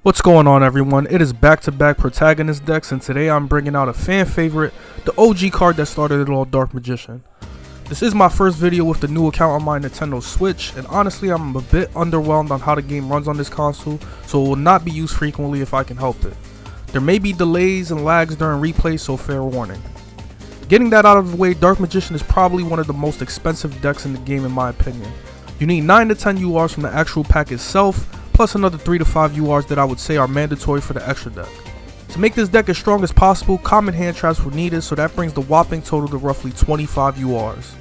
What's going on, everyone? It is back-to-back protagonist decks, and today I'm bringing out a fan favorite, the OG card that started it all, Dark Magician. This is my first video with the new account on my Nintendo Switch, and honestly I'm a bit underwhelmed on how the game runs on this console, so it will not be used frequently if I can help it. There may be delays and lags during replays, so fair warning. Getting that out of the way, Dark Magician is probably one of the most expensive decks in the game in my opinion. You need 9 to 10 URs from the actual pack itself, plus another 3 to 5 URs that I would say are mandatory for the extra deck. To make this deck as strong as possible, common hand traps were needed, so that brings the whopping total to roughly 25 URs.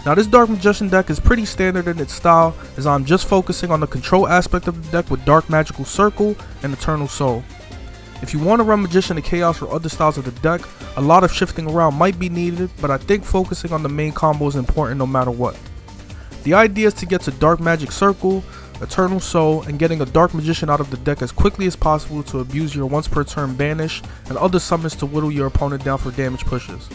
Now this Dark Magician deck is pretty standard in its style, as I'm just focusing on the control aspect of the deck with Dark Magical Circle and Eternal Soul. If you want to run Magician to Chaos or other styles of the deck, a lot of shifting around might be needed, but I think focusing on the main combo is important no matter what. The idea is to get to Dark Magic Circle, Eternal Soul, and getting a Dark Magician out of the deck as quickly as possible to abuse your once per turn banish and other summons to whittle your opponent down for damage pushes.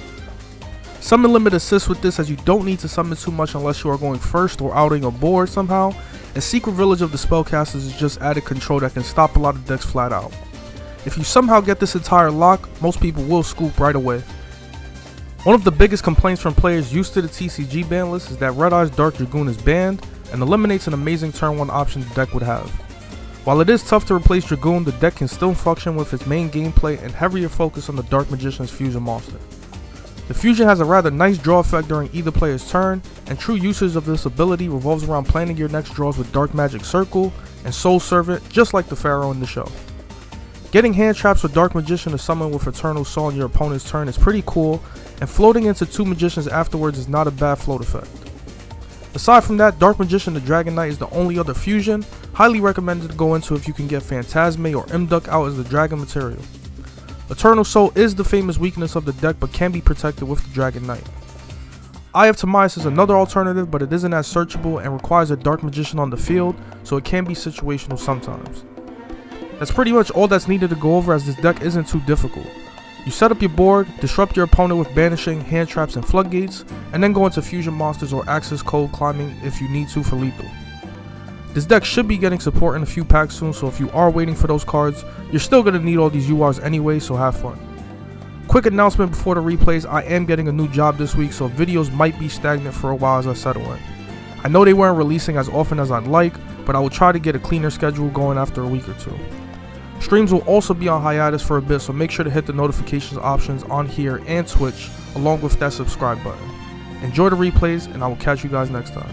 Summon limit assists with this, as you don't need to summon too much unless you are going first or outing a board somehow, and Secret Village of the Spellcasters is just added control that can stop a lot of decks flat out. If you somehow get this entire lock, most people will scoop right away. One of the biggest complaints from players used to the TCG ban list is that Red Eye's Dark Dragoon is banned and eliminates an amazing turn 1 option the deck would have. While it is tough to replace Dragoon, the deck can still function with its main gameplay and heavier focus on the Dark Magician's Fusion monster. The Fusion has a rather nice draw effect during either player's turn, and true usage of this ability revolves around planning your next draws with Dark Magic Circle and Soul Servant, just like the Pharaoh in the show. Getting hand traps with Dark Magician to summon with Eternal Soul on your opponent's turn is pretty cool, and floating into 2 Magicians afterwards is not a bad float effect. Aside from that, Dark Magician the Dragon Knight is the only other fusion, highly recommended to go into if you can get Phantasme or Imduk out as the dragon material. Eternal Soul is the famous weakness of the deck but can be protected with the Dragon Knight. Eye of Timaeus is another alternative, but it isn't as searchable and requires a Dark Magician on the field, so it can be situational sometimes. That's pretty much all that's needed to go over, as this deck isn't too difficult. You set up your board, disrupt your opponent with banishing, hand traps, and floodgates, and then go into fusion monsters or access code climbing if you need to for lethal. This deck should be getting support in a few packs soon, so if you are waiting for those cards, you're still going to need all these URs anyway, so have fun. Quick announcement before the replays, I am getting a new job this week, so videos might be stagnant for a while as I settle in. I know they weren't releasing as often as I'd like, but I will try to get a cleaner schedule going after a week or two. Streams will also be on hiatus for a bit, so make sure to hit the notifications options on here and Twitch, along with that subscribe button. Enjoy the replays, and I will catch you guys next time.